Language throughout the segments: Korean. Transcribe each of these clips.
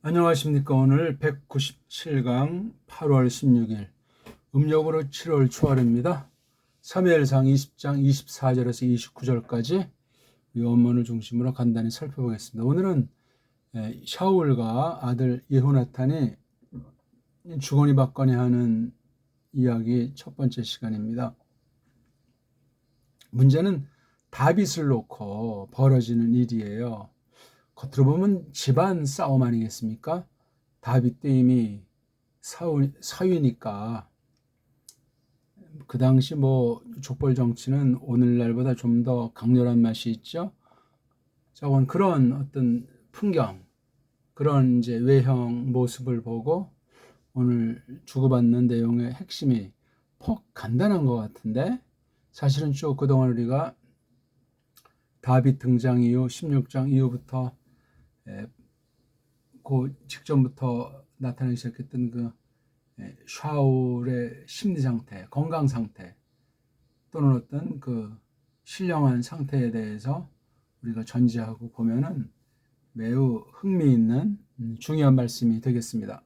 안녕하십니까. 오늘 197강 8월 16일 음력으로 7월 초하루입니다. 사무엘상 20장 24절에서 29절까지 이 원문을 중심으로 간단히 살펴보겠습니다. 오늘은 샤울과 아들 예호나탄이 주거니 받거니 하는 이야기 첫 번째 시간입니다. 문제는 다윗을 놓고 벌어지는 일이에요. 겉으로 보면 집안 싸움 아니겠습니까? 다윗도 이미 사위니까 그 당시 족벌 정치는 오늘날보다 좀 더 강렬한 맛이 있죠. 저건 그런 어떤 풍경, 그런 이제 외형 모습을 보고 오늘 주고받는 내용의 핵심이 폭 간단한 것 같은데, 사실은 쭉 그동안 우리가 다윗 등장 이후 16장 이후부터 그 직전부터 나타나기 시작했던 그 샤울의 심리 상태, 건강 상태 또는 어떤 그 신령한 상태에 대해서 우리가 전제하고 보면은 매우 흥미있는 중요한 말씀이 되겠습니다.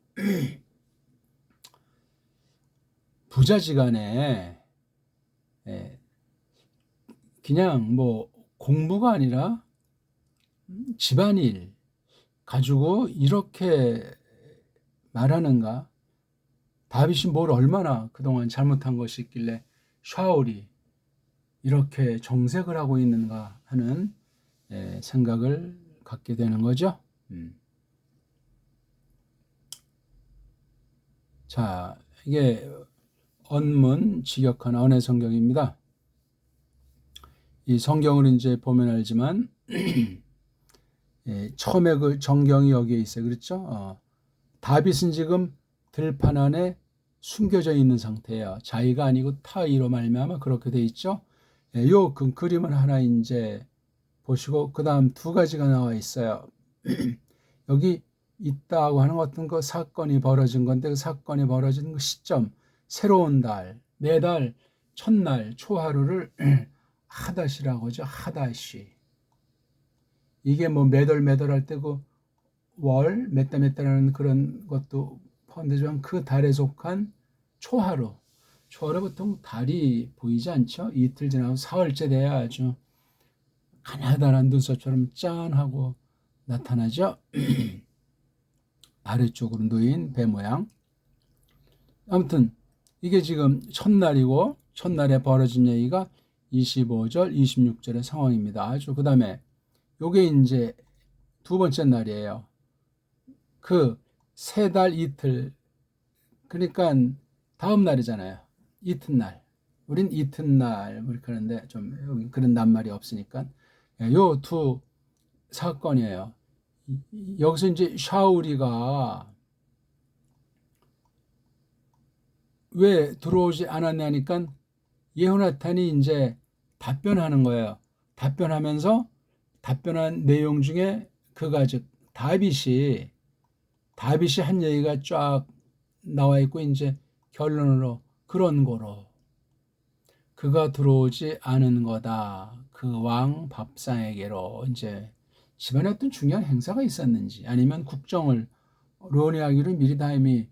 부자지간에 그냥 공부가 아니라 집안일 가지고 이렇게 말하는가? 다윗이 뭘 얼마나 그동안 잘못한 것이 있길래 샤울이 이렇게 정색을 하고 있는가 하는 생각을 갖게 되는 거죠. 자, 이게 언문 직역한 언해 성경입니다. 이 성경을 이제 보면 알지만 처음에 그 정경이 여기에 있어요. 그렇죠? 다윗은 지금 들판 안에 숨겨져 있는 상태예요. 자의가 아니고 타의로 말미암아 그렇게 돼 있죠. 요 그림은 하나 이제 보시고 그 다음 두 가지가 나와 있어요. 여기 있다고 하는 어떤 그 사건이 벌어진 건데, 그 사건이 벌어진 그 시점, 새로운 달, 매달 첫날 초하루를 하닷이라고 하죠. 하닷이. 이게 매달 할 때 그 월, 몇 달 하는 그런 것도 포함되지만 그 달에 속한 초하루. 초하루 보통 달이 보이지 않죠? 이틀 지나고 사흘째 돼야 아주 가나다란 눈썹처럼 짠하고 나타나죠. 아래쪽으로 놓인 배 모양. 아무튼 이게 지금 첫날이고, 첫날에 벌어진 얘기가 25절, 26절의 상황입니다. 아주 그 다음에 요게 이제 두 번째 날이에요. 그 세 달 이틀, 그러니까 다음 날이잖아요. 이튿날. 우린 이튿날 이렇게 하는데 좀 여기 그런 낱말이 없으니까 요 두 사건이에요. 여기서 이제 샤울이가 왜 들어오지 않았냐니까 예호나탄이 이제 답변하는 거예요. 답변한 내용 중에 그가 즉 다윗이 한 얘기가 쫙 나와 있고 이제 결론으로 그런 거로 그가 들어오지 않은 거다. 그 왕 밥상에게로 이제 집안에 어떤 중요한 행사가 있었는지 아니면 국정을 논의하기로 미리 다 이미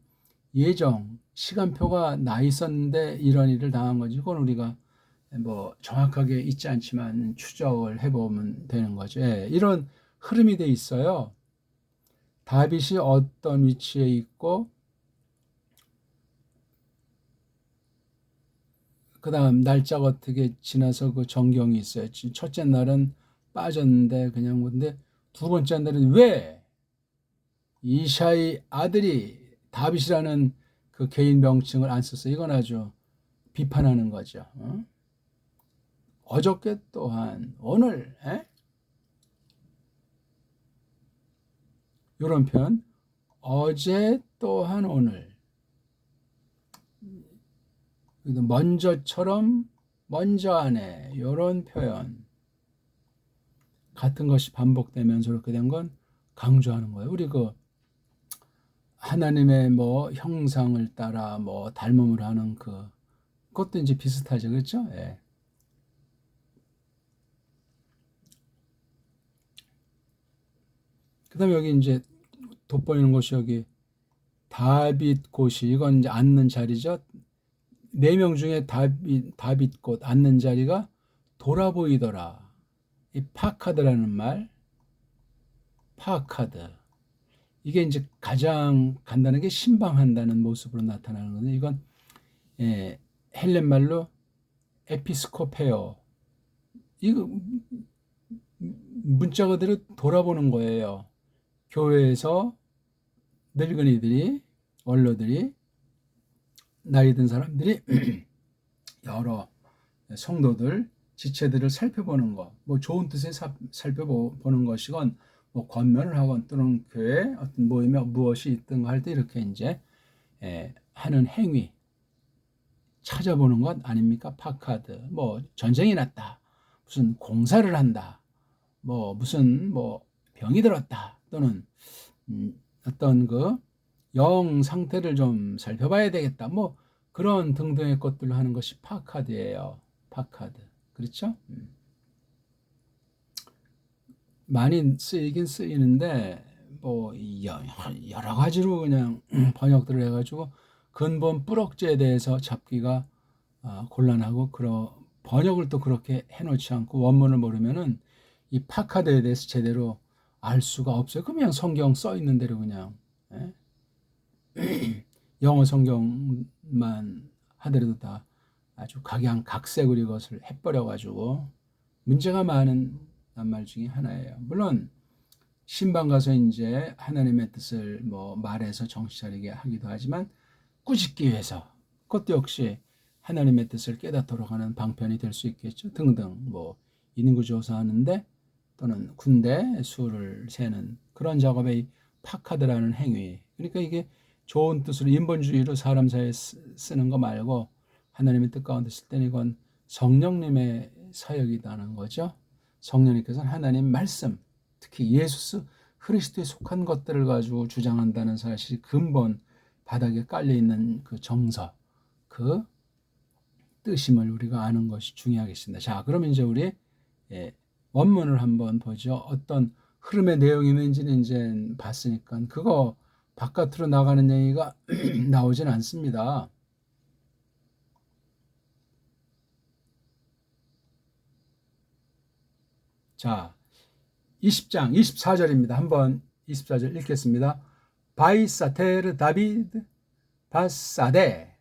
예정 시간표가 나 있었는데 이런 일을 당한 거지. 그건 우리가 정확하게 있지 않지만 추적을 해보면 되는 거죠. 이런 흐름이 돼 있어요. 다윗이 어떤 위치에 있고 그 다음 날짜가 어떻게 지나서 그 정경이 있어요. 첫째 날은 빠졌는데 그냥 근데 두 번째 날은 왜 이샤의 아들이 다윗이라는 그 개인 명칭을 안 썼어요. 이건 아주 비판하는 거죠. 어저께 또한 오늘 이런 표현, 어제 또한 오늘, 먼저처럼 먼저 안에 이런 표현 같은 것이 반복되면서 그렇게 된 건 강조하는 거예요. 우리 그 하나님의 형상을 따라 닮음을 하는 그것도 이제 비슷하죠. 그렇죠? 그다음에 여기 이제 돋보이는 곳이 여기 다빗곳이, 이건 이제 앉는 자리죠. 4명 중에 다빗곳 앉는 자리가 돌아 보이더라. 이 파카드라는 말, 파카드. 이게 이제 가장 간단하게 신방한다는 모습으로 나타나는 건데, 이건 헬렌 말로 에피스코페오. 이거 문자 그대로 돌아보는 거예요. 교회에서 늙은이들이, 원로들이, 나이 든 사람들이 여러 성도들, 지체들을 살펴보는 것, 뭐 좋은 뜻에 살펴보는 것이건, 뭐 권면을 하건 또는 교회 어떤 모임에 무엇이 있든 할 때 이렇게 이제 하는 행위, 찾아보는 것 아닙니까? 파카드. 뭐 전쟁이 났다, 무슨 공사를 한다, 뭐 무슨 뭐 병이 들었다, 또는 어떤 그 영 상태를 좀 살펴봐야 되겠다, 뭐 그런 등등의 것들을 하는 것이 파카드예요. 파카드. 그렇죠? 많이 쓰이긴 쓰이는데 뭐 여러 가지로 그냥 번역들을 해가지고 근본 뿌럭지에 대해서 잡기가 곤란하고, 번역을 또 그렇게 해놓지 않고 원문을 모르면은 이 파카드에 대해서 제대로 알 수가 없어요. 그냥 성경 써 있는 대로 그냥 영어 성경만 하더라도 다 아주 각양각색으로 이것을 해버려가지고 문제가 많은 말 중에 하나예요. 물론 신방 가서 이제 하나님의 뜻을 뭐 말해서 정신 차리게 하기도 하지만, 꾸짖기 위해서 그것도 역시 하나님의 뜻을 깨닫도록 하는 방편이 될 수 있겠죠. 등등 뭐 인구조사하는데 또는 군대 수를 세는 그런 작업에 파카드라는 행위, 그러니까 이게 좋은 뜻으로 인본주의로 사람 사이에 쓰는 거 말고 하나님의 뜻 가운데 쓸 때는 이건 성령님의 사역이라는 거죠. 성령님께서는 하나님 말씀, 특히 예수 그리스도에 속한 것들을 가지고 주장한다는 사실이 근본 바닥에 깔려있는 그 정서, 그 뜻임을 우리가 아는 것이 중요하겠습니다. 자, 그러면 이제 우리 원문을 한번 보죠. 어떤 흐름의 내용이 있는지는 이제 봤으니까 그거 바깥으로 나가는 얘기가 나오진 않습니다. 자, 20장 24절입니다. 한번 24절 읽겠습니다. 바이사테르 다비드 바사데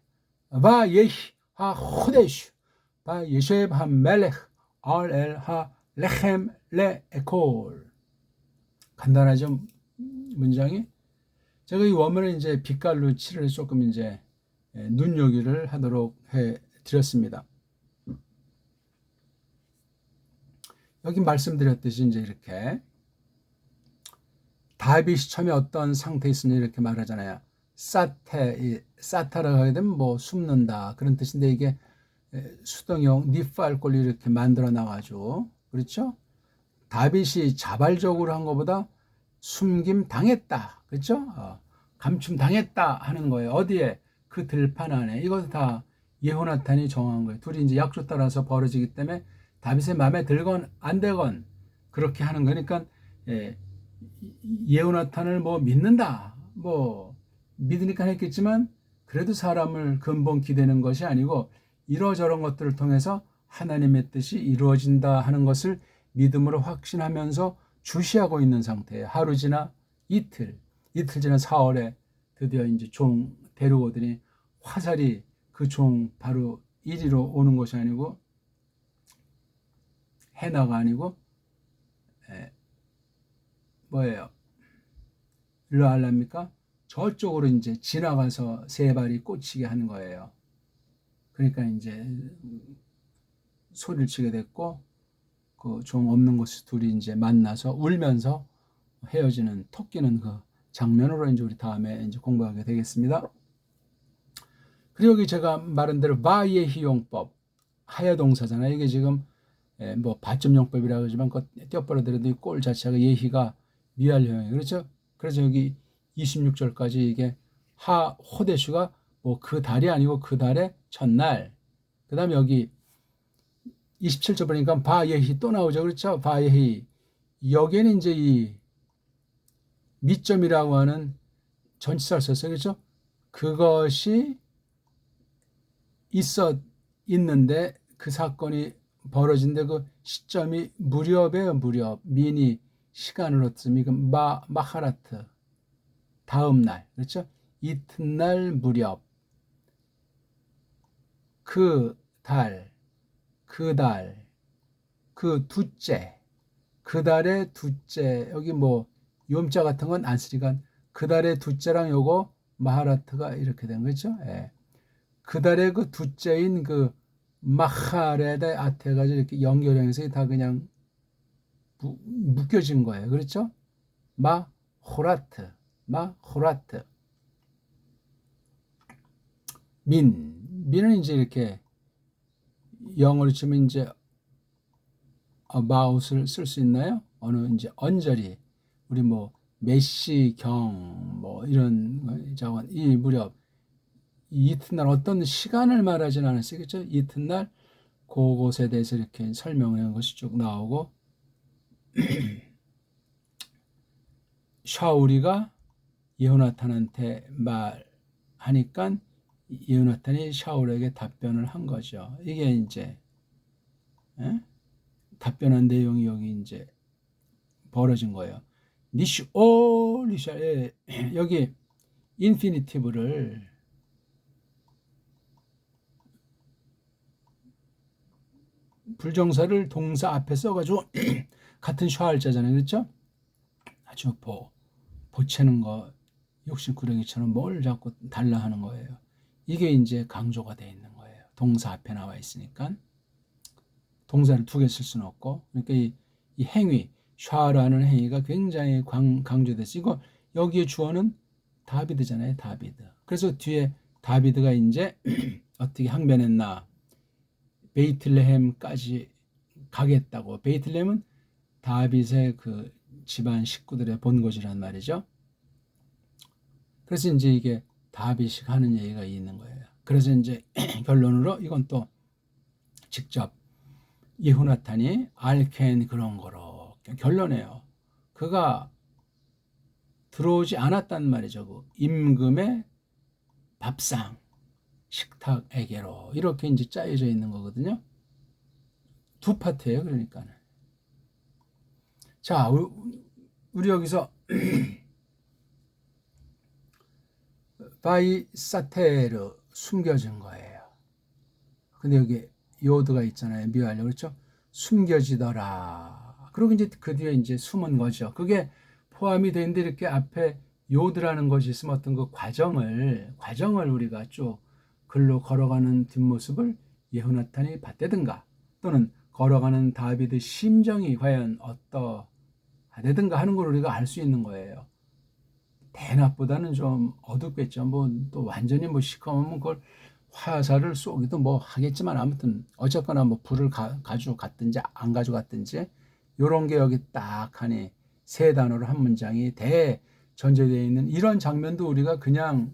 바 예히 하 호데슈 바 예쉐브 하 멜렉 알엘 하 레헴 레 에콜. 간단하죠, 문장이. 제가 이 원문을 이제 빛깔로 칠을 조금 이제 눈요기를 하도록 해 드렸습니다. 여기 말씀드렸듯이 이제 이렇게 다윗이 처음에 어떤 상태에 있으니 이렇게 말하잖아요. 사타라고 하게 되면 뭐 숨는다 그런 뜻인데, 이게 수동형 니팔꼴로 이렇게 만들어 놔가지고, 그렇죠? 다윗이 자발적으로 한 것보다 숨김 당했다, 그렇죠? 감춤 당했다 하는 거예요. 어디에? 그 들판 안에. 이것도 다 예호나탄이 정한 거예요. 둘이 이제 약조 따라서 벌어지기 때문에 다윗의 마음에 들건 안 되건 그렇게 하는 거니까, 예호나탄을 뭐 믿는다, 뭐 믿으니까 했겠지만 그래도 사람을 근본 기대는 것이 아니고 이러저런 것들을 통해서 하나님의 뜻이 이루어진다 하는 것을 믿음으로 확신하면서 주시하고 있는 상태예요. 하루 지나 이틀 지나 4월에 드디어 이제 종 데리고 오더니 화살이 그 종 바로 이리로 오는 것이 아니고, 해나가 아니고 뭐예요? 일로 하려니까 저쪽으로 이제 지나가서 세 발이 꽂히게 하는 거예요. 그러니까 이제 소리를 치게 됐고, 그 종 없는 곳에서 둘이 이제 만나서 울면서 헤어지는, 토끼는 그 장면으로 이제 우리 다음에 이제 공부하게 되겠습니다. 그리고 여기 제가 말한 대로 바예히 용법, 하야 동사잖아요. 이게 지금 뭐 받점용법이라고 하지만 그 떼어버려더라도 이 꼴 자체가 예희가 미알형이에요. 그렇죠? 그래서 여기 26절까지 이게 하 호데슈가 뭐 그 달이 아니고 그 달의 첫날. 그 다음에 여기 27절 보니까 바예히 또 나오죠. 그렇죠? 바예히. 여기에는 이제 이 미점이라고 하는 전치사를 썼어요. 그렇죠? 그것이 있는데 그 사건이 벌어진데 그 시점이 무렵이에요. 무렵. 민이 시간을 얻음이 그 마하라트 다음 날. 그렇죠? 이튿날 무렵. 그 달, 그 달, 그 둘째, 그 달의 둘째. 여기 뭐 요음자 같은 건 안 쓰니까 그 달의 둘째랑 요거 마하라트가 이렇게 된 거죠. 예. 그 달의 그 둘째인 그 마하레다 아테가지고 이렇게 연결형에서 다 그냥 묶여진 거예요. 그렇죠? 마호라트. 민은 이제 이렇게 영어로 치면 이제 about을 쓸 수 있나요? 어느 이제 언저리 우리 뭐 메시경 뭐 이런 자원 이 무렵 이 이튿날 어떤 시간을 말하진 않았어요. 그렇죠? 이튿날 그것에 대해서 이렇게 설명하는 것이 쭉 나오고 샤울이가 예호나탄한테 말하니까 예호나탄이 샤울에게 답변을 한 거죠. 이게 이제 답변한 내용이 여기 이제 벌어진 거예요. 리샤 여기 인피니티브를 불정사를 동사 앞에 써가지고 같은 샤울자잖아요. 그렇죠? 아주 보채는 거 욕심구렁이처럼 뭘 자꾸 달라 하는 거예요. 이게 이제 강조가 되어 있는 거예요. 동사 앞에 나와 있으니까 동사를 두 개 쓸 수는 없고 그러니까 이 행위 샤라는 행위가 굉장히 강조돼서 이거 여기에 주어는 다비드잖아요. 다비드. 그래서 뒤에 다비드가 이제 어떻게 항변했나 베이틀레헴까지 가겠다고. 베이틀레헴은 다빗의 그 집안 식구들의 본거지란 말이죠. 그래서 이제 이게 다빗이 하는 얘기가 있는 거예요. 그래서 이제 결론으로 이건 또 직접 예후나탄이 알켄 그런 거로 결론해요. 그가 들어오지 않았단 말이죠. 그 임금의 밥상 식탁에게로 이렇게 이제 짜여져 있는 거거든요. 두 파트예요. 그러니까는. 자, 우리 여기서 바이 사테르 숨겨진 거예요. 근데 여기 요드가 있잖아요. 미완료 그렇죠? 숨겨지더라. 그리고 이제 그 뒤에 이제 숨은 거죠. 그게 포함이 되는데 이렇게 앞에 요드라는 것이 있으면 어떤 그 과정을 우리가 쭉 글로 걸어가는 뒷모습을 예후나탄이 봤다든가 또는 걸어가는 다비드 심정이 과연 어떠하다든가 하는 걸 우리가 알 수 있는 거예요. 대낮보다는 좀 어둡겠죠. 뭐 또 완전히 뭐 시커먼 그걸 화살을 쏘기도 뭐 하겠지만 아무튼 어쨌거나 뭐 불을 가지고 갔든지 안 가지고 갔든지 요런 게 여기 딱 하니 세 단어로 한 문장이 전제되어 있는 이런 장면도 우리가 그냥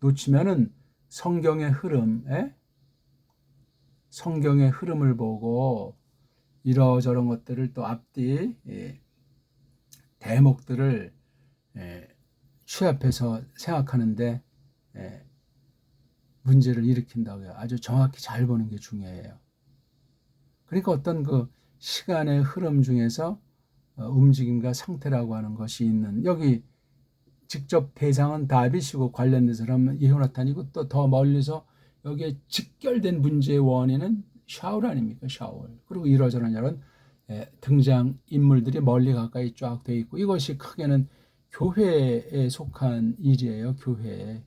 놓치면은 성경의 흐름을 보고 이러저런 것들을 또 앞뒤 대목들을 취합해서 생각하는데 문제를 일으킨다고요. 아주 정확히 잘 보는 게 중요해요. 그러니까 어떤 그 시간의 흐름 중에서 움직임과 상태라고 하는 것이 있는 여기 직접 대상은 다윗이고 관련된 사람은 예호나탄이고 또 더 멀리서 여기에 직결된 문제의 원인은 샤울 아닙니까? 샤울. 그리고 이러저런 등장 인물들이 멀리 가까이 쫙 돼 있고 이것이 크게는 교회에 속한 일이에요. 교회에.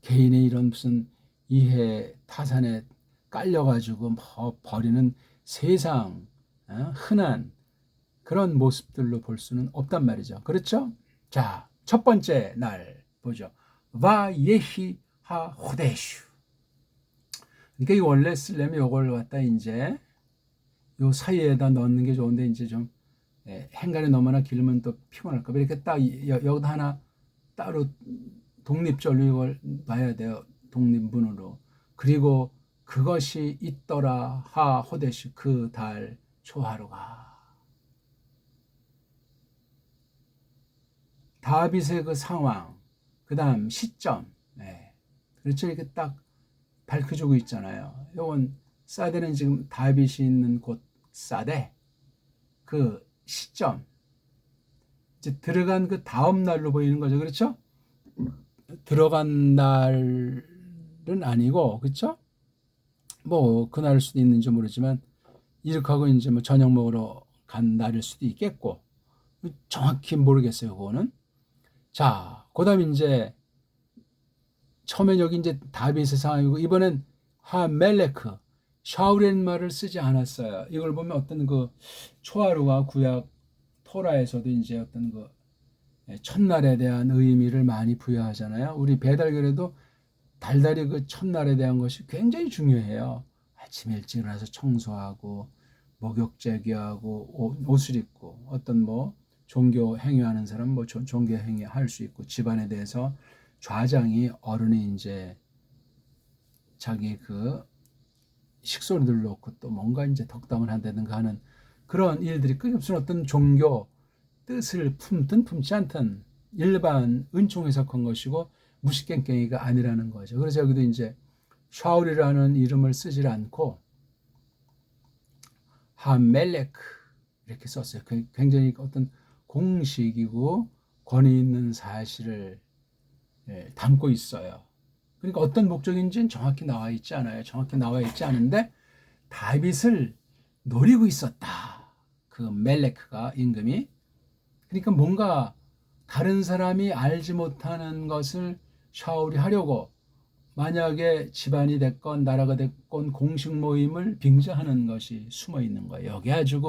개인의 이런 무슨 이해 타산에 깔려가지고 뭐 버리는 세상 흔한 그런 모습들로 볼 수는 없단 말이죠. 그렇죠? 자, 첫 번째 날 보죠. 바예히 하 호데슈. 그러니까 이 원래 쓰려면 이걸 갖다 이제 요 사이에다 넣는 게 좋은데 이제 좀 행간에 너무나 길면 또 피곤할까 봐 이렇게 딱 여기다 하나 따로 독립절로 이걸 놔야 돼요. 독립문으로. 그리고 그것이 있더라 하 호데슈 그 달 초하루가. 다윗의 그 상황, 그 다음 시점, 네. 그렇죠. 이렇게 딱 밝혀주고 있잖아요. 요건 사대는 지금 다윗이 있는 곳 사대, 그 시점, 이제 들어간 그 다음 날로 보이는 거죠. 그렇죠? 들어간 날은 아니고, 그렇죠? 뭐 그날일 수도 있는지 모르지만 이렇게 하고 이제 뭐 저녁 먹으러 간 날일 수도 있겠고, 정확히 모르겠어요. 그거는. 자, 그다음에 이제 처음엔 여기 이제 다윗의 상황이고, 이번엔 하멜레크, 샤울이라는 말을 쓰지 않았어요. 이걸 보면 어떤 그 초하루가 구약 토라에서도 이제 어떤 그 첫날에 대한 의미를 많이 부여하잖아요. 우리 배달결에도 달달이 그 첫날에 대한 것이 굉장히 중요해요. 아침 일찍 일어나서 청소하고 목욕 제기하고 옷을 입고, 어떤 뭐 종교 행위하는 사람 뭐 종교 행위 할 수 있고, 집안에 대해서 좌장이 어른이 이제 자기 그 식소리들 놓고 또 뭔가 이제 덕담을 한다든가 하는 그런 일들이 끊임없이 어떤 종교 뜻을 품든 품지 않든 일반 은총 해석한 것이고 무식갱갱이가 아니라는 거죠. 그래서 여기도 이제 샤울이라는 이름을 쓰질 않고 하멜레크 이렇게 썼어요. 굉장히 어떤 공식이고 권위 있는 사실을 담고 있어요. 그러니까 어떤 목적인지는 정확히 나와 있지 않아요. 정확히 나와 있지 않은데 다윗을 노리고 있었다. 그 멜레크가 임금이. 그러니까 뭔가 다른 사람이 알지 못하는 것을 샤울이 하려고, 만약에 집안이 됐건 나라가 됐건 공식 모임을 빙자하는 것이 숨어 있는 거예요. 여기 아주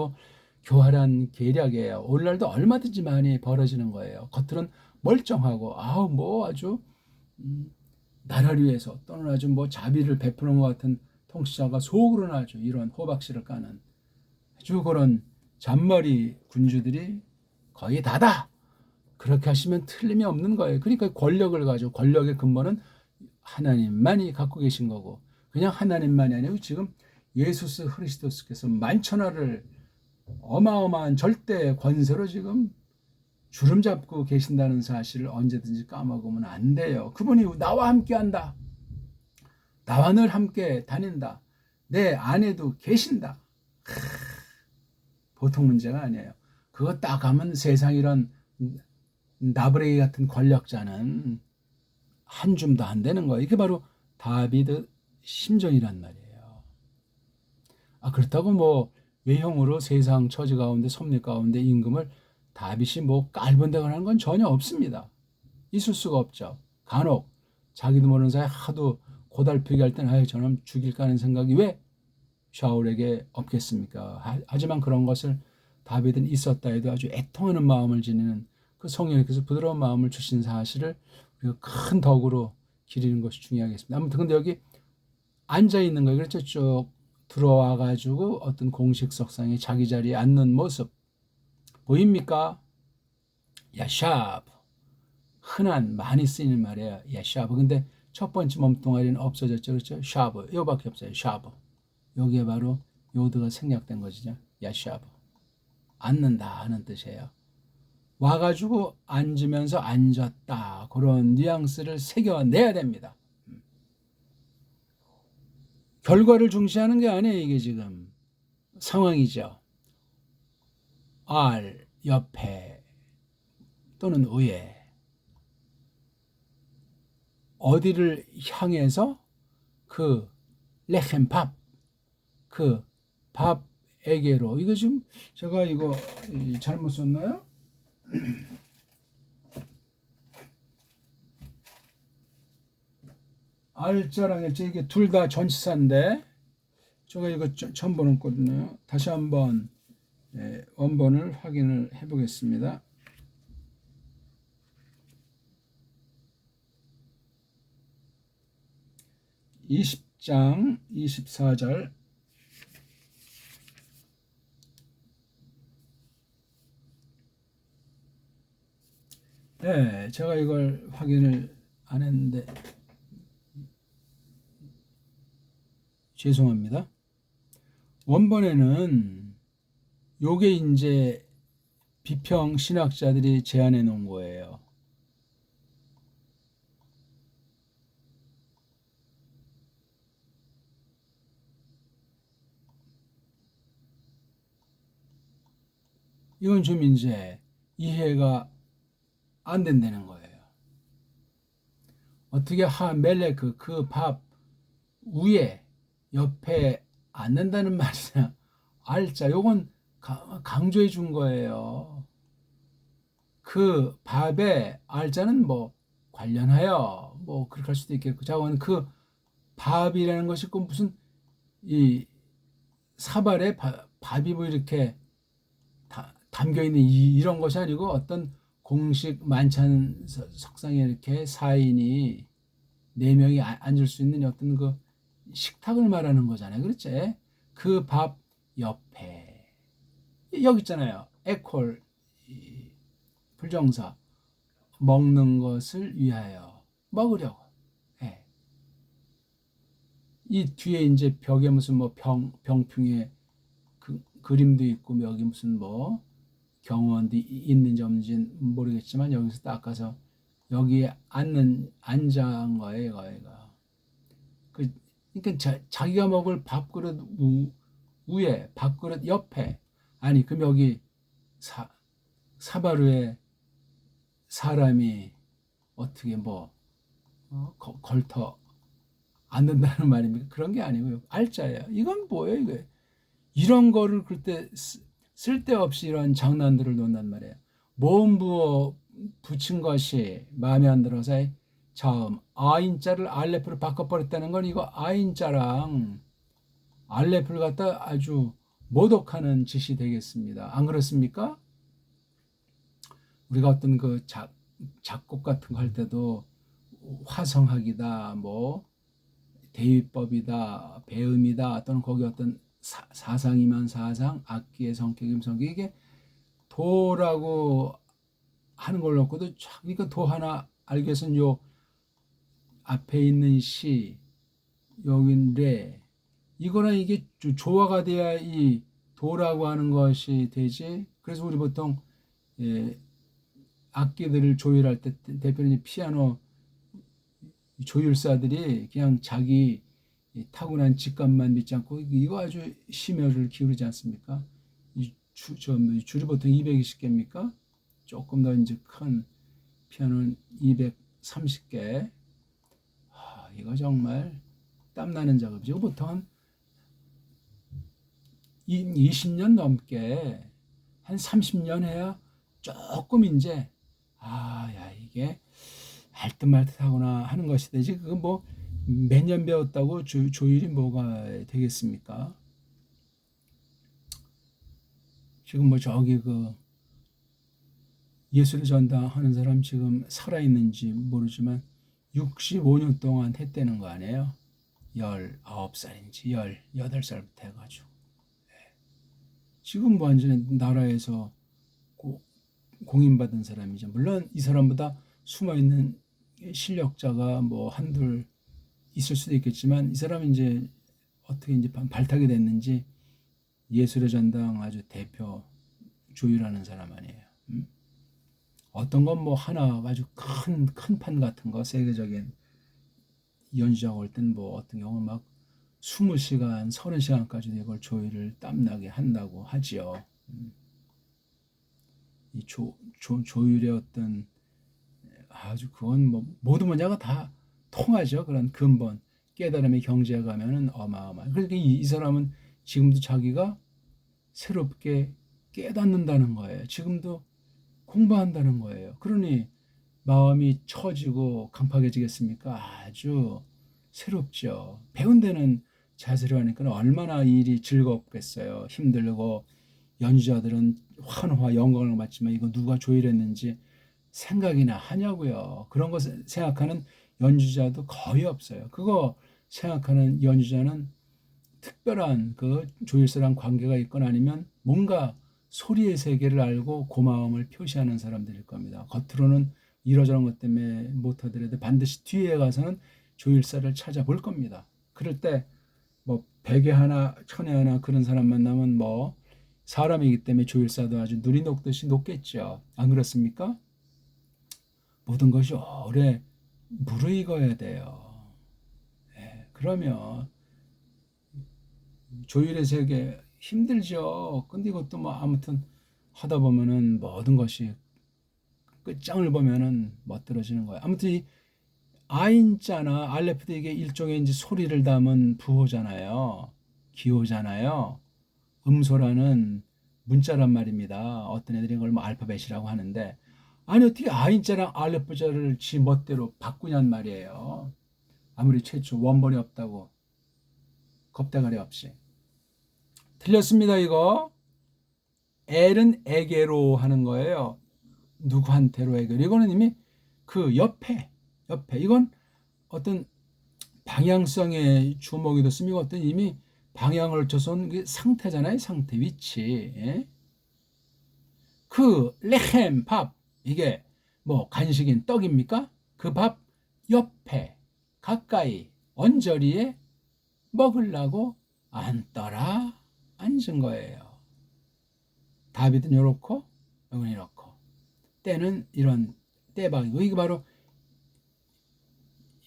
교활한 계략이에요. 오늘날도 얼마든지 많이 벌어지는 거예요. 겉으로는 멀쩡하고 뭐 아주 나라를 위해서 또는 아주 뭐 자비를 베푸는 것 같은 통치자가 속으로는 아주 이런 호박씨를 까는 아주 그런 잔머리 군주들이 거의 다다. 그렇게 하시면 틀림이 없는 거예요. 그러니까 권력을 가지고, 권력의 근본은 하나님만이 갖고 계신 거고, 그냥 하나님만이 아니고 지금 예수스 그리스도께서 만천하를 어마어마한 절대 권세로 지금 주름 잡고 계신다는 사실을 언제든지 까먹으면 안 돼요. 그분이 나와 함께 한다. 나와 늘 함께 다닌다. 내 안에도 계신다. 보통 문제가 아니에요. 그거 딱 하면 세상 이런 나부레기 같은 권력자는 한 줌도 안 되는 거예요. 이게 바로 다비드 심정이란 말이에요. 그렇다고 뭐 외형으로 세상 처지 가운데 섭리 가운데 임금을 다윗이 뭐 깔본다고 하는 건 전혀 없습니다. 있을 수가 없죠. 간혹 자기도 모르는 사이에 하도 고달프게 할 때는 저놈 죽일까 하는 생각이 왜 샤울에게 없겠습니까? 하지만 그런 것을 다윗은 있었다 해도 아주 애통하는 마음을 지니는 그 성령님께서 부드러운 마음을 주신 사실을 우리가 큰 덕으로 기리는 것이 중요하겠습니다. 아무튼 근데 여기 앉아 있는 거예요. 그렇죠? 쭉 들어와 가지고 어떤 공식석상에 자기 자리에 앉는 모습 보입니까? 야샤브, 흔한 많이 쓰이는 말이에요. 야샤브. 근데 첫 번째 몸뚱아리는 없어졌죠. 그렇죠? 샤브. 이거밖에 없어요. 샤브. 여기에 바로 요드가 생략된 것이죠. 야샤브. 앉는다 하는 뜻이에요. 와가지고 앉으면서 앉았다. 그런 뉘앙스를 새겨내야 됩니다. 결과를 중시하는 게 아니에요. 이게 지금 상황이죠. 알, 옆에 또는 위에 어디를 향해서 그 레헴 밥, 그 밥에게로. 이거 지금 제가 이거 잘못 썼나요? 알자랑 일자 이게 둘 다 전치사인데 제가 이거 처음 보는 거거든요. 다시 한번 원본을 확인을 해 보겠습니다. 20장 24절. 네, 제가 이걸 확인을 안 했는데 죄송합니다. 원본에는 요게 이제 비평 신학자들이 제안해 놓은 거예요. 이건 좀 이제 이해가 안 된다는 거예요. 어떻게 멜레크 그 밥 위에 옆에 앉는다는 말이냐. 알자. 요건 강조해 준 거예요. 그 밥에 알자는 뭐 관련하여 뭐 그렇게 할 수도 있겠고, 자원 그 밥이라는 것이 꼭 무슨 이 사발에 밥이 뭐 이렇게 담겨 있는 이런 것이 아니고, 어떤 공식 만찬 석상에 이렇게 4인이 4명이 앉을 수 있는 어떤 그 식탁을 말하는 거잖아요. 그렇지? 그 밥 옆에 여기 있잖아요. 에콜 불정사 먹는 것을 위하여 먹으려고. 예. 이 뒤에 이제 벽에 무슨 뭐 병풍의 그림도 있고, 여기 무슨 뭐 경원도 있는지 없는지 모르겠지만, 여기서 딱 가서 여기에 앉은 거예요, 얘가. 그러니까 자기가 먹을 밥그릇 위에, 밥그릇 옆에, 아니 그럼 여기 사바루에 사람이 어떻게 뭐 걸터 앉는다는 말입니까? 그런 게 아니고요. 알짜예요. 이건 뭐예요, 이거? 이런 거를 그때 쓸데없이 이런 장난들을 놓는단 말이에요. 모음 부어 붙인 것이 마음에 안 들어서 처음 아인자를 알레프로 바꿔버렸다는 건, 이거 아인자랑 알레프를 갖다 아주 모독하는 짓이 되겠습니다. 안 그렇습니까? 우리가 어떤 그 작곡 같은 거 할 때도 화성학이다, 뭐 대위법이다, 배음이다, 또는 거기 어떤 사상이면 사상, 악기의 성격이면 성격, 이게 도라고 하는 걸 놓고도, 그러니까 도 하나 알기 위해서는 요 앞에 있는 시, 여긴 레, 이거랑 이게 조화가 돼야 이 도라고 하는 것이 되지. 그래서 우리 보통 악기들을 조율할 때 대표는 피아노 조율사들이 그냥 자기 타고난 직감만 믿지 않고 이거 아주 심혈을 기울이지 않습니까? 줄이 보통 220개입니까? 조금 더 이제 큰 피아노는 230개. 이거 정말 땀나는 작업이죠. 보통 한 20년 넘게, 한 30년 해야 조금 이제 야 이게 알듯 말듯 하구나 하는 것이 되지. 그거 뭐 몇 년 배웠다고 조율이 뭐가 되겠습니까? 지금 뭐 저기 그 예술의 전당 하는 사람 지금 살아있는지 모르지만 65년 동안 했다는 거 아니에요? 19살인지 18살부터 해가지고. 지금 뭐 완전히 나라에서 공인받은 사람이죠. 물론 이 사람보다 숨어있는 실력자가 뭐 한둘 있을 수도 있겠지만, 이 사람은 이제 어떻게 이제 발탁이 됐는지 예술의 전당 아주 대표 조율하는 사람 아니에요. 어떤 건 뭐 하나 아주 큰 판 같은 거, 세계적인 연주자가 올 땐 뭐 어떤 경우는 막 20시간, 30시간까지 이걸 조율을 땀나게 한다고 하지요. 이 조율의 어떤 아주 그건 뭐 모든 분야가 다 통하죠. 그런 근본 깨달음의 경지에 가면은 어마어마한. 그러니까 이 사람은 지금도 자기가 새롭게 깨닫는다는 거예요. 지금도 공부한다는 거예요. 그러니 마음이 처지고 강팍해지겠습니까? 아주 새롭죠. 배운 데는 자세로 하니까 얼마나 일이 즐겁겠어요. 힘들고 연주자들은 환호와 영광을 받지만 이거 누가 조율했는지 생각이나 하냐고요. 그런 것을 생각하는 연주자도 거의 없어요. 그거 생각하는 연주자는 특별한 그 조율사랑 관계가 있거나 아니면 뭔가 소리의 세계를 알고 고마움을 표시하는 사람들일 겁니다. 겉으로는 이러저런 것 때문에 못하더라도 반드시 뒤에 가서는 조율사를 찾아볼 겁니다. 그럴 때 뭐 100에 하나, 1000에 하나 그런 사람 만나면 뭐 사람이기 때문에 조율사도 아주 눈이 녹듯이 녹겠죠. 안 그렇습니까? 모든 것이 오래 무르익어야 돼요. 그러면 조율의 세계 힘들죠. 근데 이것도 뭐 아무튼 하다 보면은 모든 것이 끝장을 보면은 멋들어지는 거예요. 아무튼 이 아인자나 알레프도 이게 일종의 이제 소리를 담은 부호잖아요. 기호잖아요. 음소라는 문자란 말입니다. 어떤 애들이 이걸 뭐 알파벳이라고 하는데, 아니 어떻게 아인자랑 알레프자를 지 멋대로 바꾸냔 말이에요. 아무리 최초 원본이 없다고 겁대가리 없이. 틀렸습니다. 이거 엘은 에게로 하는 거예요. 누구한테로 에게로. 이거는 이미 그 옆에 이건 어떤 방향성의 주먹이 됐으면 어떤 이미 방향을 쳐서는 상태잖아요. 상태, 위치. 예? 그 레헴 밥 이게 뭐 간식인 떡입니까? 그 밥 옆에 가까이 언저리에 먹으려고 앉더라 앉은 거예요. 다윗은 요렇고 여기는 이렇고 때는 이런 때박이고 이게 바로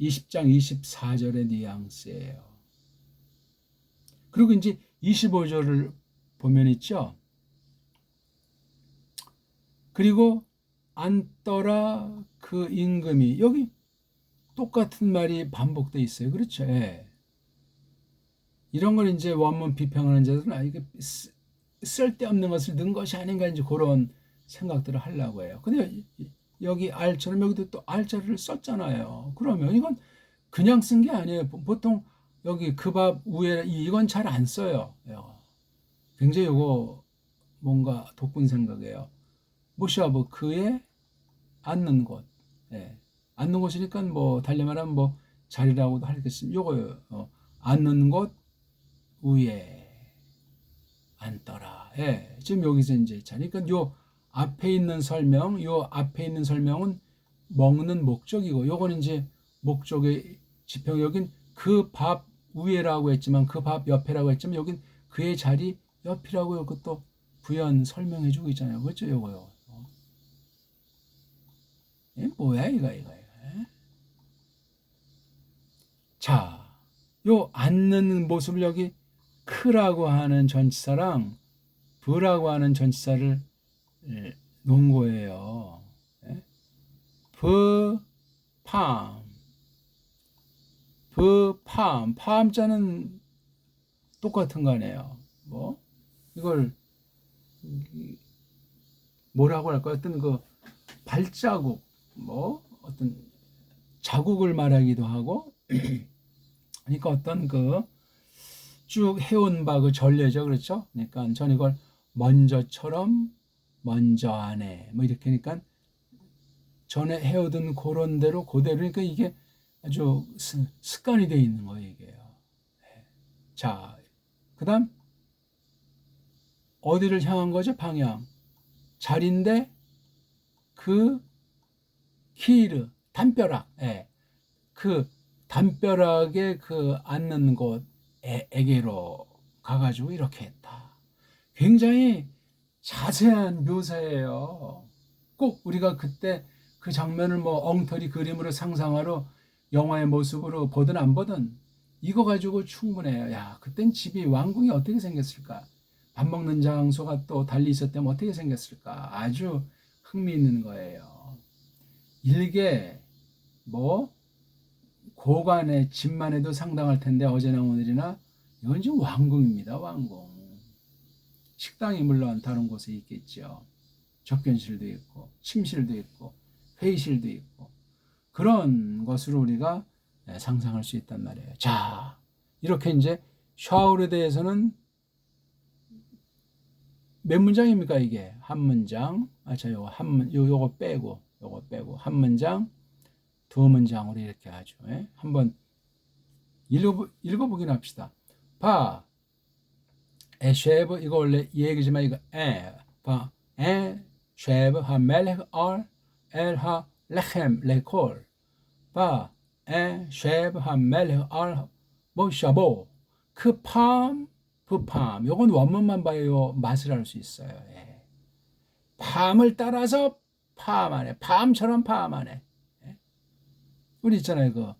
20장 24절의 뉘앙스예요. 그리고 이제 25절을 보면 있죠. 그리고 앉더라 그 임금이 여기 똑같은 말이 반복돼 있어요. 그렇죠? 예. 이런 걸 이제 원문 비평하는 자들은 이게 쓸데없는 것을 넣은 것이 아닌가 이제 그런 생각들을 하려고 해요. 근데 여기 알처럼 여기도 또 알자를 썼잖아요. 그러면 이건 그냥 쓴 게 아니에요. 보통 여기 그 밥 위에 이건 잘 안 써요. 굉장히 이거 뭔가 돋군 생각이에요. 모시아브 그의 앉는 곳. 예. 앉는 곳이니까 뭐 달리 말하면 뭐 자리라고도 하겠습니다. 요거요. 앉는 곳 위에 앉더라. 예. 지금 여기서 이제 자리. 그러니까 요 앞에 있는 설명, 요 앞에 있는 설명은 먹는 목적이고 요거는 이제 목적의 지평 여긴 그 밥 위에라고 했지만 그 밥 옆에라고 했지만 여긴 그의 자리 옆이라고 이것도 부연 설명해 주고 있잖아요. 그렇죠? 요거요. 뭐야 이거. 자, 요 앉는 모습을 여기 크라고 하는 전치사랑 브라고 하는 전치사를 놓은 거예요. 파암자는 똑같은 거네요. 뭐 이걸 뭐라고 할까? 어떤 그 발자국, 뭐 어떤 자국을 말하기도 하고, 그러니까 어떤 그 쭉 해온 바 그 전례죠, 그렇죠? 그러니까 전 이걸 먼저처럼 먼저 안에 뭐 이렇게 하니까 전에 해오던 그런 대로 그대로 그러니까 이게 아주 습관이 되어 있는 거예요, 이게요. 자, 그다음 어디를 향한 거죠? 방향. 자리인데 그 키르 담벼락, 그 담벼락에 그 앉는 곳에게로 가가지고 이렇게 했다. 굉장히 자세한 묘사예요. 꼭 우리가 그때 그 장면을 뭐 엉터리 그림으로 상상하러 영화의 모습으로 보든 안 보든 이거 가지고 충분해요. 야, 그땐 집이 왕궁이 어떻게 생겼을까? 밥 먹는 장소가 또 달리 있었다면 어떻게 생겼을까? 아주 흥미있는 거예요. 일개 뭐 고관의 집만 해도 상당할 텐데 어제나 오늘이나 이건 지금 왕궁입니다. 왕궁. 식당이 물론 다른 곳에 있겠죠. 접견실도 있고 침실도 있고 회의실도 있고 그런 것으로 우리가 상상할 수 있단 말이에요. 자, 이렇게 이제 샤울에 대해서는 몇 문장입니까 이게? 한 문장. 자, 요거 빼고 한 문장, 두 문장으로 이렇게 하죠. 한번 읽어보긴 합시다. 봐, 쉐브 이거 원래 이 얘기지만 이거 봐, 쉐브 하 멜렉 엘하 레헴 레콜 봐, 쉐브 하 멜렉 모샤보 그 팜 요건 원문만 봐요 맛을 알 수 있어요. 팜을 따라서 팜하네. 팜처럼 팜하네. 우리 있잖아요. 그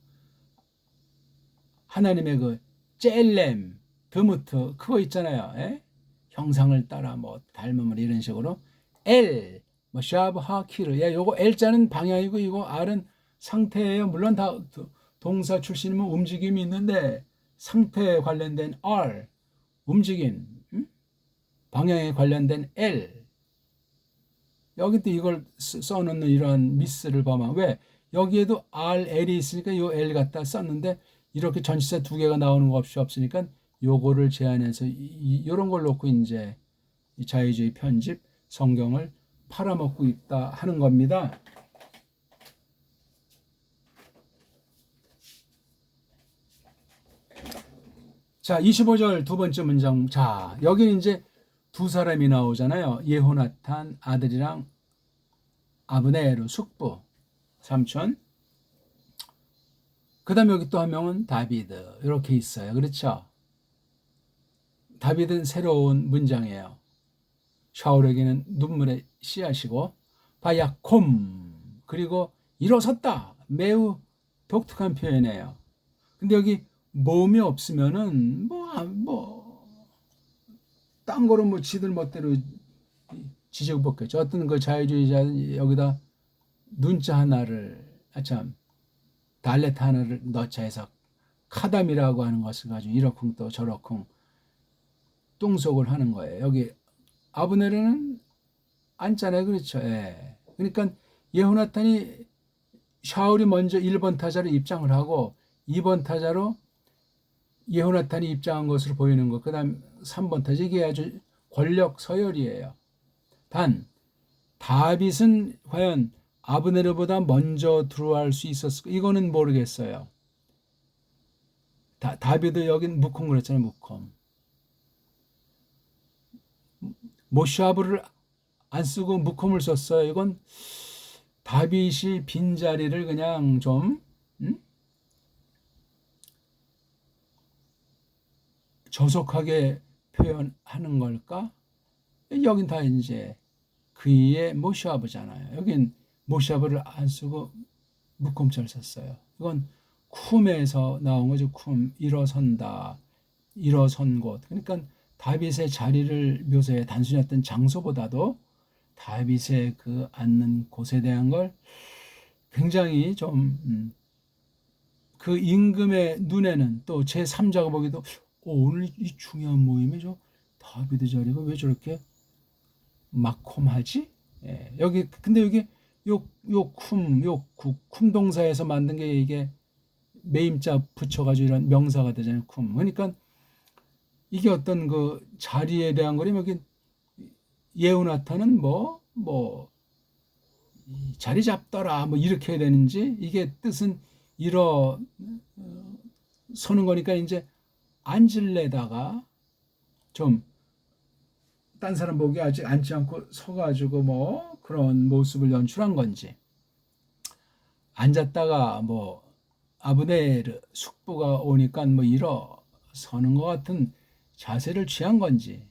하나님의 그 젤렘, 드무트 그거 있잖아요. 형상을 따라 뭐 닮음을 이런 식으로 L, 뭐 샤브 하키르. 예, 요거 L자는 방향이고 이거 R은 상태예요. 물론 다 동사 출신이면 움직임이 있는데 상태에 관련된 R, 움직임, 방향에 관련된 L. 여기 또 이걸 써놓는 이러한 미스를 봐봐. 왜? 여기에도 R, L이 있으니까 이 L 갖다 썼는데 이렇게 전치사 두 개가 나오는 거 없으니까 요거를 제한해서 이런 걸 놓고 이제 자유주의 편집 성경을 팔아먹고 있다 하는 겁니다. 자, 25절 두 번째 문장. 자, 여기는 이제 두 사람이 나오잖아요. 예호나탄 아들이랑 아브네르 숙부 삼촌. 그 다음에 여기 또 한 명은 다비드 이렇게 있어요. 그렇죠? 다비드는 새로운 문장이에요. 샤울에게는 눈물의 씨앗이고 바야콤 그리고 일어섰다. 매우 독특한 표현이에요. 근데 여기 모음이 없으면은 딴 거로 뭐 지들 멋대로 지적 벗겠죠. 어떤 그 자유주의자는 여기다 눈자 하나를 참 달레타 하나를 넣자 해서 카담이라고 하는 것을 가지고 이러쿵 또 저러쿵 뚱속을 하는 거예요. 여기 아브네르는 안잖아요. 그렇죠. 예. 그러니까 예호나탄이 샤울이 먼저 1번 타자로 입장을 하고 2번 타자로 예호나탄이 입장한 것으로 보이는 것. 그 다음 3번 타자. 이게 아주 권력 서열이에요. 단 다윗은 과연 아브네르보다 먼저 들어갈 수 있었을까? 이거는 모르겠어요. 다윗도 여긴 무콤 그랬잖아요. 무콤. 모샤브를 안 쓰고 무콤을 썼어요. 이건 다윗이 빈자리를 그냥 좀 저속하게 표현하는 걸까? 여긴 다 이제 그의 모샤브잖아요. 여긴 모샤브를 안 쓰고 무콤자를 썼어요. 이건 쿰에서 나온 거죠. 쿰, 일어선다, 일어선 곳. 그러니까 다윗의 자리를 묘사해 단순히 어떤 장소보다도 다윗의 그 앉는 곳에 대한 걸 굉장히 좀 그 임금의 눈에는 또 제3자가 보기도 오늘 이 중요한 모임에 저 다윗의 자리가 왜 저렇게 막콤하지? 예, 여기 근데 여기 쿰 동사에서 만든 게 이게 매임자 붙여가지고 이런 명사가 되잖아요. 쿰. 그러니까 이게 어떤 그 자리에 대한 거라면 여기 예우나타는 자리 잡더라 뭐 이렇게 해야 되는지 이게 뜻은 서는 거니까 이제 앉을래다가 좀 딴 사람 보기 아직 앉지 않고 서가지고 뭐 그런 모습을 연출한 건지 앉았다가 뭐 아브네르 숙부가 오니까 뭐 일어서는 것 같은 자세를 취한 건지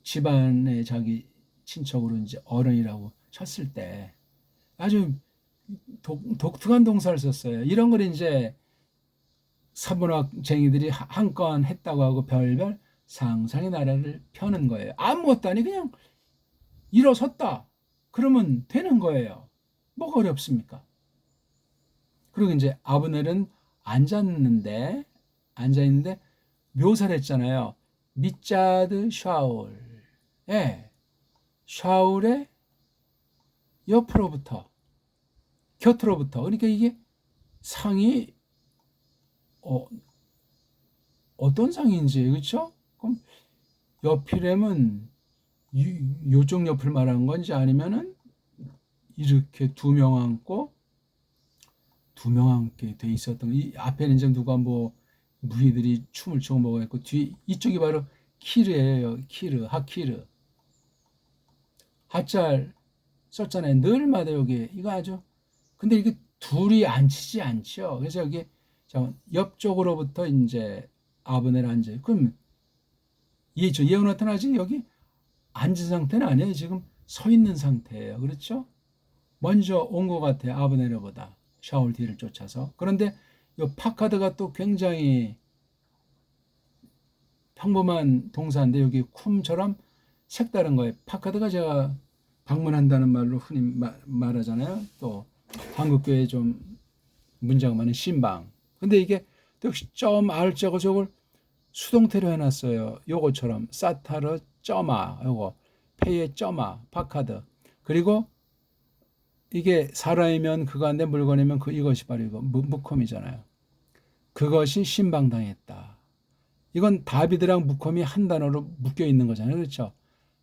집안에 자기 친척으로 이제 어른이라고 쳤을 때 아주 독특한 동사를 썼어요. 이런 걸 이제 사문학쟁이들이 한 건 했다고 하고 별별 상상의 나라를 펴는 거예요. 아무것도 아니 그냥 일어섰다. 그러면 되는 거예요. 뭐가 어렵습니까? 그리고 이제 아브넬은 앉아있는데 묘사를 했잖아요. 미짜드 샤울. 예. 샤울의 옆으로부터 곁으로부터. 그러니까 이게 상이 어떤 상인지 그렇죠? 그럼 옆이라면 요쪽 옆을 말하는 건지 아니면은 이렇게 두 명 앉고 두 명 함께 돼 있었던 이 앞에는 이제 누가 뭐 무희들이 춤을 추고 뭐가 있고 뒤 이쪽이 바로 키르예요. 키르 하키르 하짤 썼잖아요. 늘마다 여기 이거 아주 근데 이게 둘이 앉히지 않죠. 그래서 여기 옆쪽으로부터 이제 아브넬 앉아요. 그럼 예언나탄 아직 여기 앉은 상태는 아니에요. 지금 서 있는 상태예요. 그렇죠? 먼저 온 것 같아요. 아브넬보다 샤울 뒤를 쫓아서. 그런데 이 파카드가 또 굉장히 평범한 동사인데 여기 쿰처럼 색다른 거예요. 파카드가 제가 방문한다는 말로 흔히 말하잖아요. 또 한국교회에 좀 문제가 많은 신방. 근데 이게 또 역시 점 R자고 저걸 수동태로 해놨어요. 요거처럼 사타르 점아 요거 페이에 점아 파카드. 그리고 이게 사람이면 그가인데 물건이면 이것이 바로 이거 무콤이잖아요. 그것이 신방당했다. 이건 다비드랑 무콤이 한 단어로 묶여 있는 거잖아요. 그렇죠?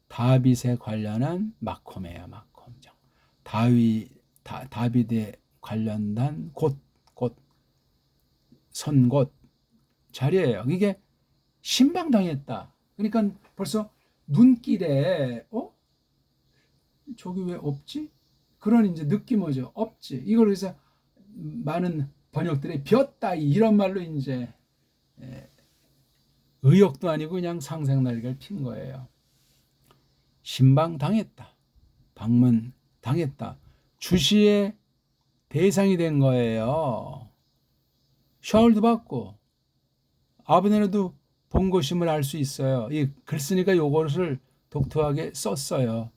다빗에 관련한 마콤이에요. 마콤. 다빗에 관련된 곳 선곳 자리예요. 이게 신방당했다. 그러니까 벌써 눈길에 저기 왜 없지? 그런 이제 느낌 오죠. 없지. 이걸 그래서 많은 번역들이 벼따이 이런 말로 이제 의욕도 아니고 그냥 상생 날개를 핀 거예요. 신방당했다. 방문당했다. 주시의 대상이 된 거예요. 샤울도 받고 아브네르도 본고심을 알 수 있어요. 이 글 쓰니까 요것을 독특하게 썼어요.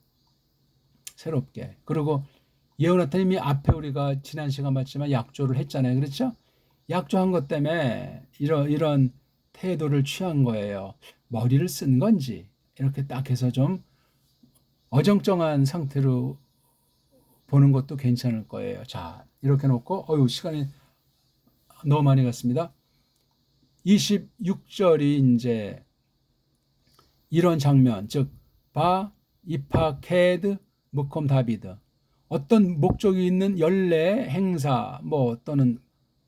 새롭게. 그리고 예호나탄님이 앞에 우리가 지난 시간 봤지만 약조를 했잖아요. 그렇죠? 약조한 것 때문에 이런 태도를 취한 거예요. 머리를 쓴 건지 이렇게 딱 해서 좀 어정쩡한 상태로 보는 것도 괜찮을 거예요. 자, 이렇게 놓고 시간이 너무 많이 갔습니다. 26절이 이제 이런 장면, 즉 바 이파케드 무콤 다비드 어떤 목적이 있는 연례 행사 또는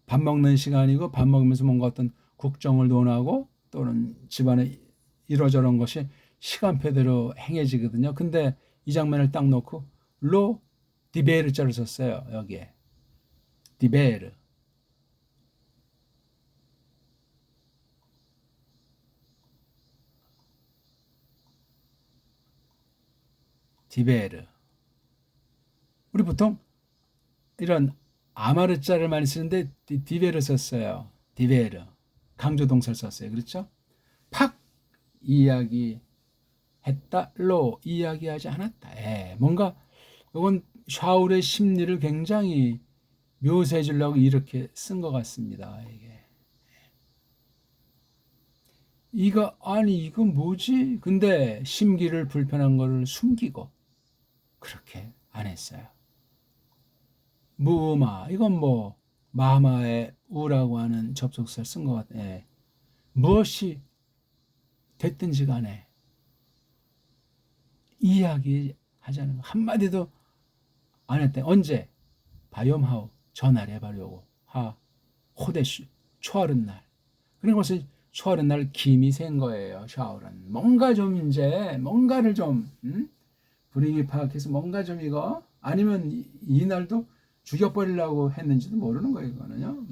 밥 먹는 시간이고 밥 먹으면서 뭔가 어떤 국정을 논하고 또는 집안에 이러저런 것이 시간표대로 행해지거든요. 근데 이 장면을 딱 놓고 로 디베르자를 썼어요. 여기에 디베르. 디베르. 우리 보통 이런 아마르자를 많이 쓰는데 디베르 썼어요. 디베르. 강조 동사를 썼어요. 그렇죠? 팍 이야기했다. 로 이야기하지 않았다. 뭔가 이건 샤울의 심리를 굉장히 묘사해 주려고 이렇게 쓴 것 같습니다. 이거 뭐지? 근데 심기를 불편한 거를 숨기고 그렇게 안 했어요. 무마 이건 마마의 우라고 하는 접속사를 쓴 것 같아요. 무엇이 됐든지 간에 이야기하자는 거 한마디도 안 했대. 언제? 바이옴하우 전화를 해보려고 호데슈 초하른 날. 그런 것을 초하른 날 김이 센 거예요. 샤울은 뭔가 좀 이제 뭔가를 좀 분위기 파악해서 뭔가 좀 이거 아니면 이 날도 죽여버리려고 했는지도 모르는 거예요. 이거는요.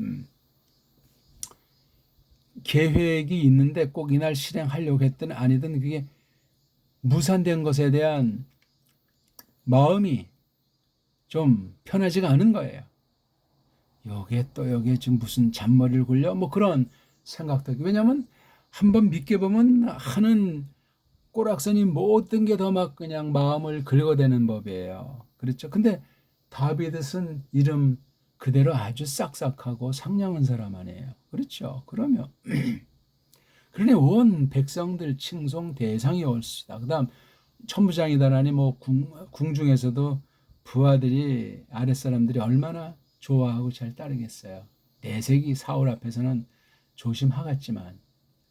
계획이 있는데 꼭 이날 실행하려고 했든 아니든 그게 무산된 것에 대한 마음이 좀 편하지가 않은 거예요. 여기에 지금 무슨 잔머리를 굴려? 그런 생각도. 왜냐면 한번 믿게 보면 하는 꼬락선이 모든 게 더 막 그냥 마음을 긁어대는 법이에요. 그렇죠? 근데 다비드 쓴 이름 그대로 아주 싹싹하고 상냥한 사람 아니에요. 그렇죠? 그러면 그러니 온 백성들 칭송 대상이 올시다. 그다음 천부장이다라니 궁중에서도 부하들이 아랫사람들이 얼마나 좋아하고 잘 따르겠어요. 내색이 사울 앞에서는 조심하겠지만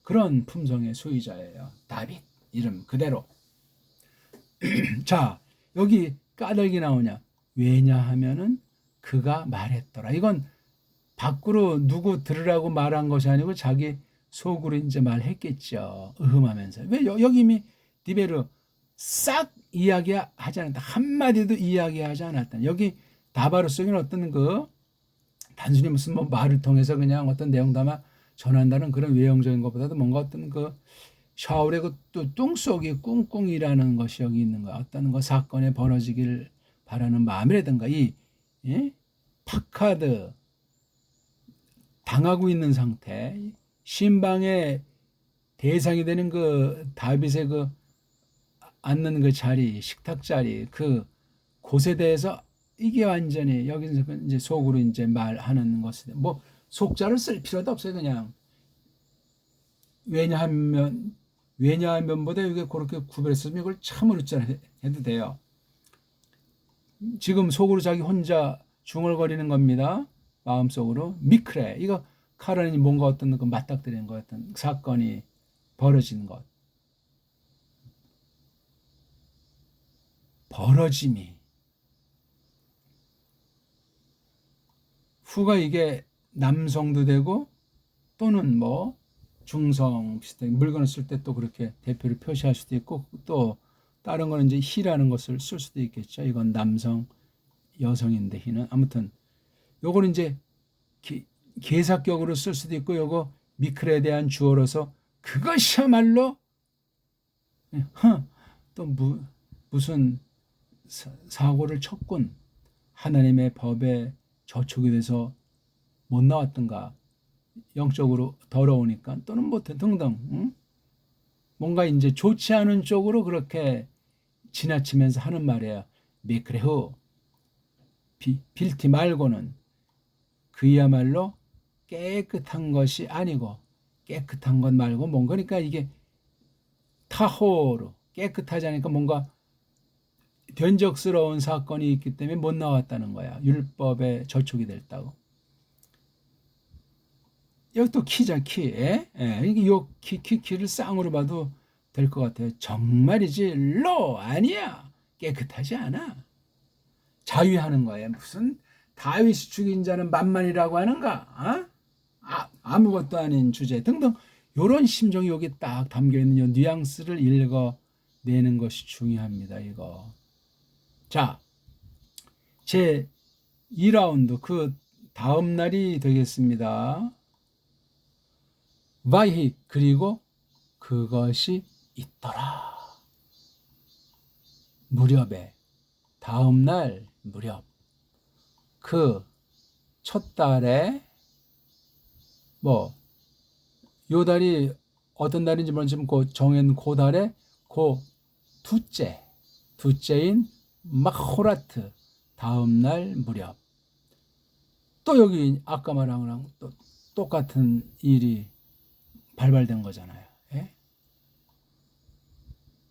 그런 품성의 소유자예요. 다빗 이름 그대로. 자, 여기 까닭이 나오냐? 왜냐하면은 그가 말했더라. 이건 밖으로 누구 들으라고 말한 것이 아니고 자기 속으로 이제 말했겠죠. 으흠하면서. 왜 여기 이미 디베르 싹 이야기하지 않았다. 한마디도 이야기하지 않았다. 여기 다바르 속에는 어떤 단순히 무슨 말을 통해서 그냥 어떤 내용 담아 전한다는 그런 외형적인 것보다도 뭔가 어떤 샤울의 또 뚱속이 꿍꿍이라는 것이 여기 있는 거야. 어떤 사건에 벌어지길 바라는 마음이라든가 파카드 당하고 있는 상태, 신방의 대상이 되는 다윗의 앉는 그 자리, 식탁 자리, 그 곳에 대해서 이게 완전히 여기서 이제 속으로 이제 말하는 것을 뭐 속자를 쓸 필요도 없어요. 그냥 왜냐하면보다 이게 그렇게 구별했으면 이걸 참으로 해도 돼요. 지금 속으로 자기 혼자 중얼거리는 겁니다. 마음속으로 미크레 이거 카라니 뭔가 어떤 그 맞닥뜨리는 것 같은 사건이 벌어지는 것. 벌어짐이 후가 이게 남성도 되고 또는 뭐 중성 비슷하게 물건을 쓸 때 또 그렇게 대표를 표시할 수도 있고 또 다른 거는 이제 히라는 것을 쓸 수도 있겠죠. 이건 남성 여성인데 히는 아무튼 요거는 이제 계사격으로 쓸 수도 있고 요거 미크레에 대한 주어로서 그것이야말로 또 무슨 사고를 쳤군. 하나님의 법에 저촉이 돼서 못 나왔던가. 영적으로 더러우니까 또는 뭐 등등. 응? 뭔가 이제 좋지 않은 쪽으로 그렇게 지나치면서 하는 말이에요. 미크레후 빌티 말고는 그야말로 깨끗한 것이 아니고 깨끗한 것 말고 뭔가 그러니까 이게 타호로 깨끗하지 않으니까 뭔가 변적스러운 사건이 있기 때문에 못 나왔다는 거야. 율법에 저촉이 됐다고. 여기 또 키자 키. 이게 요 키를 쌍으로 봐도 될 것 같아요. 정말이지 로 아니야. 깨끗하지 않아. 자위하는 거예요. 무슨 다윗이 죽인 자는 만만이라고 하는가? 아무것도 아닌 주제 등등 요런 심정이 여기 딱 담겨 있는 요 뉘앙스를 읽어내는 것이 중요합니다. 이거. 자, 제 2라운드 그 다음 날이 되겠습니다. 바이 그리고 그것이 있더라. 무렵에 다음 날 무렵 그 첫 달에 뭐 요 달이 어떤 달인지 모르지만 그 정해놓은 그 달에 그 둘째인 마호라트 다음 날 무렵 또 여기 아까 말한 거랑 또 똑같은 일이 발발된 거잖아요. 예?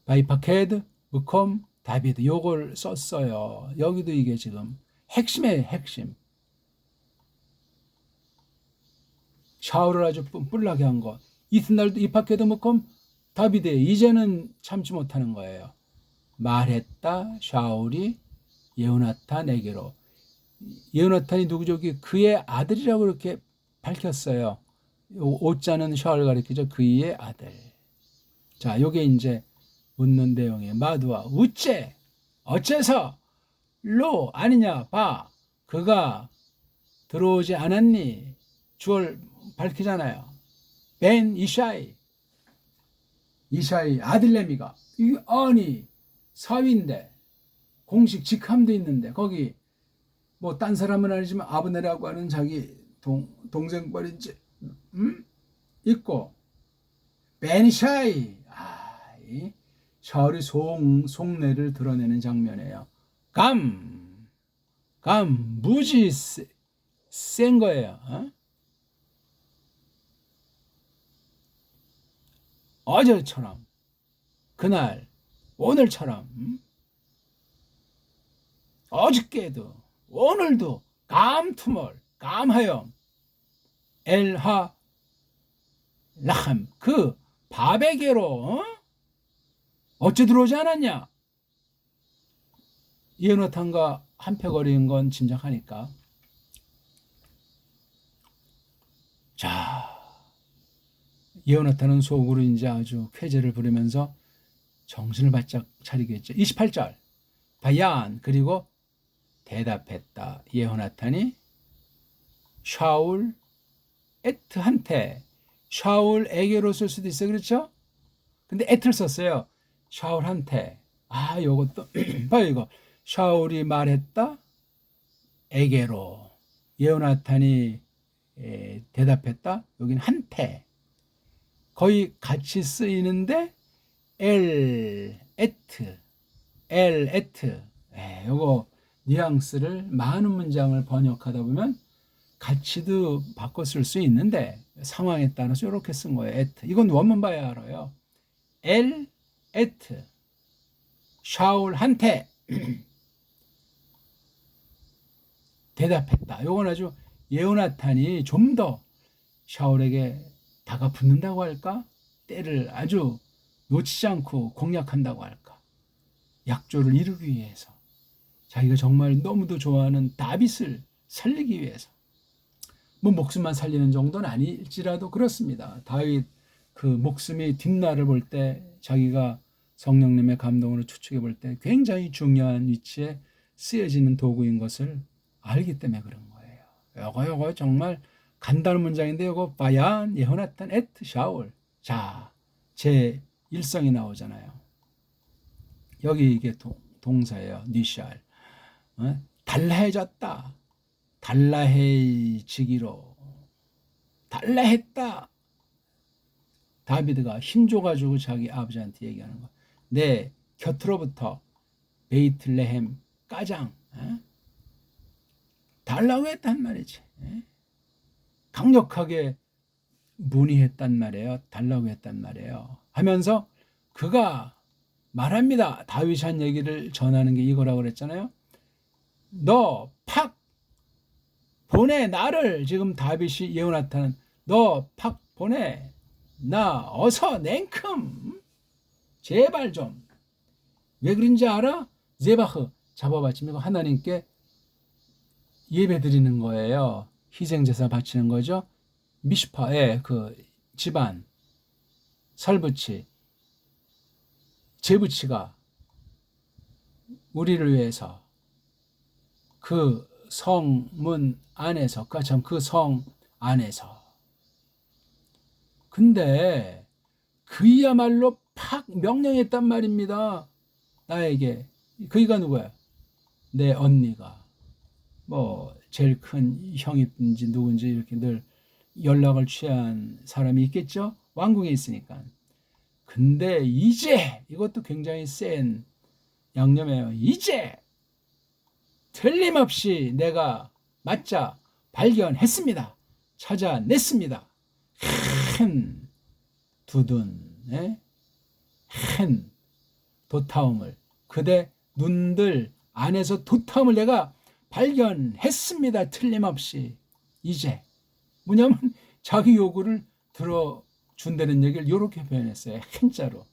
바이파케드 무콤 다비드 요걸 썼어요. 여기도 이게 지금 핵심이에요. 핵심. 샤워를 아주 뿔나게 한 거. 이튿날도 이파케드 무콤 다비드 이제는 참지 못하는 거예요. 말했다 샤울이 예호나탄에게로. 예호나탄이 누구죠? 그의 아들이라고 그렇게 밝혔어요. 오자는 샤울 가리키죠. 그의 아들. 자, 요게 이제 묻는 내용이에요. 마두아 어째서 로 아니냐 봐 그가 들어오지 않았니? 주얼 밝히잖아요. 벤 이샤이 아들내미가 아니 사위인데 공식 직함도 있는데 거기 뭐 딴 사람은 아니지만 아브네라고 하는 자기 동생뻘인지 있고 벤 이샤이 샤울이 속내를 드러내는 장면이에요. 무지 센 거예요. 어제처럼 그날 오늘처럼 어저께도 오늘도 감하염 엘하 라함 그 바베게로 어째 들어오지 않았냐? 예호나탄과 한패거리인 건 짐작하니까. 자, 예호나탄은 속으로 이제 아주 쾌재를 부리면서 정신을 바짝 차리겠죠. 28절. 바얀 그리고 대답했다. 예호나탄이 샤울 에트한테 샤울에게로 쓸 수도 있어요. 그렇죠? 근데 에트를 썼어요. 샤울한테. 요것도 봐요 이거. 샤울이 말했다. 에게로. 예호나탄이 대답했다. 여기는 한테. 거의 같이 쓰이는데 at, l, at. 요거 뉘앙스를 많은 문장을 번역하다 보면 같이도 바꿔 쓸 수 있는데 상황에 따라서 이렇게 쓴 거예요. at. 이건 원문 봐야 알아요. l, at. 샤울한테 대답했다. 요건 아주 예호나탄이 좀 더 샤울에게 다가붙는다고 할까? 때를 아주 놓치지 않고 공략한다고 할까? 약조를 이루기 위해서 자기가 정말 너무도 좋아하는 다윗을 살리기 위해서 뭐 목숨만 살리는 정도는 아닐지라도 그렇습니다. 다윗 그 목숨이 뒷날을 볼 때 자기가 성령님의 감동으로 추측해 볼 때 굉장히 중요한 위치에 쓰여지는 도구인 것을 알기 때문에 그런 거예요. 요거 정말 간단한 문장인데 요거 바얀 예호나탄 에트 샤울. 자, 제 일성이 나오잖아요. 여기 이게 동사예요. 니샬. 달라해졌다. 달라해지기로. 달라했다. 다비드가 힘줘가지고 자기 아버지한테 얘기하는 거. 내 곁으로부터 베이틀레헴 가장 달라고 했단 말이지. 강력하게 문의했단 말이에요. 달라고 했단 말이에요. 하면서 그가 말합니다. 다윗이 한 얘기를 전하는 게 이거라고 그랬잖아요. 너 팍 보내 나를. 지금 다윗이 예호나탄은 너 팍 보내 나 어서 냉큼 제발 좀. 왜 그런지 알아? 제바흐 잡아바치면 하나님께 예배 드리는 거예요. 희생제사 바치는 거죠. 미슈파의 그 집안 설부치 제부치가 우리를 위해서 그 성문 안에서 그 성 안에서 근데 그야말로 팍 명령했단 말입니다. 나에게. 그이가 누구야? 내 언니가 뭐 제일 큰 형이든지 누군지 이렇게 늘 연락을 취한 사람이 있겠죠. 왕궁에 있으니까. 근데 이제 이것도 굉장히 센 양념이에요. 이제 틀림없이 내가 맞자 발견했습니다. 찾아냈습니다. 큰 두둔, 큰 도타움을 그대 눈들 안에서 도타움을 내가 발견했습니다. 틀림없이. 이제 뭐냐면 자기 요구를 들어준다는 얘기를 이렇게 표현했어요. 한자로.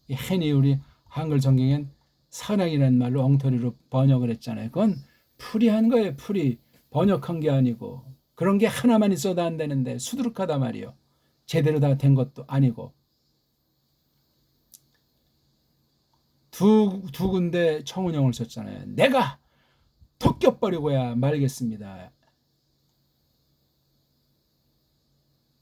이 한이 우리 한글 성경엔 사랑이라는 말로 엉터리로 번역을 했잖아요. 그건 풀이한 거예요. 풀이. 번역한 게 아니고. 그런 게 하나만 있어도 안 되는데 수두룩하다 말이요. 제대로 다 된 것도 아니고. 두 군데 청운형을 썼잖아요. 내가 토껴버리고야 말겠습니다.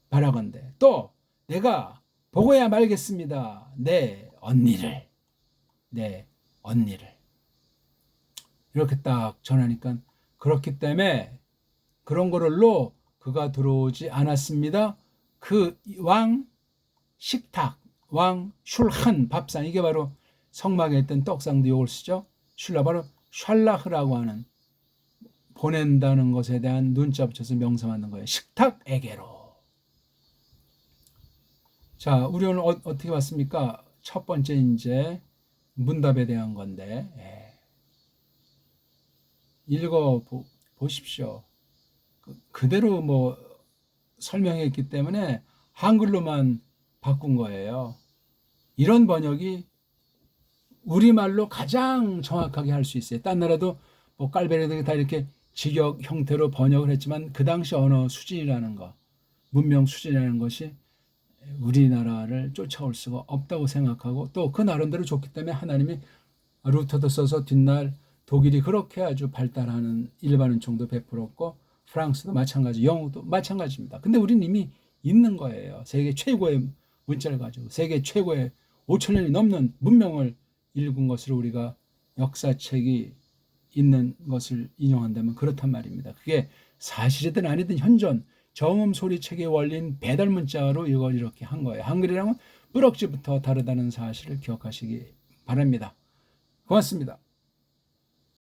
바라건대. 또 내가 보고야 말겠습니다. 내 언니를. 이렇게 딱 전하니까 그렇기 때문에 그런 거를로 그가 들어오지 않았습니다. 그 왕 식탁, 왕 슐한 밥상, 이게 바로 성막에 있던 떡상도 이걸 쓰죠. 슐라 바로 샬라흐라고 하는 보낸다는 것에 대한 눈자 붙여서 명사 만든 거예요. 식탁에게로. 자, 우리 오늘 어떻게 봤습니까? 첫 번째 이제 문답에 대한 건데 읽어 보십시오. 그대로 뭐 설명했기 때문에 한글로만 바꾼 거예요. 이런 번역이 우리말로 가장 정확하게 할 수 있어요. 딴 나라도 뭐 깔베르들이 다 이렇게 직역 형태로 번역을 했지만 그 당시 언어 수준이라는 거, 문명 수준이라는 것이 우리나라를 쫓아올 수가 없다고 생각하고 또 그 나름대로 좋기 때문에 하나님이 루터도 써서 뒷날 독일이 그렇게 아주 발달하는 일반 은총도 베풀었고 프랑스도 마찬가지, 영어도 마찬가지입니다. 근데 우리는 이미 있는 거예요. 세계 최고의 문자를 가지고 세계 최고의 5,000년이 넘는 문명을 읽은 것으로 우리가 역사책이 있는 것을 인용한다면 그렇단 말입니다. 그게 사실이든 아니든 현존 정음 소리책의 원리인 배달 문자로 이걸 이렇게 한 거예요. 한글이랑은 뿌럭지부터 다르다는 사실을 기억하시기 바랍니다. 바랍니다. 고맙습니다.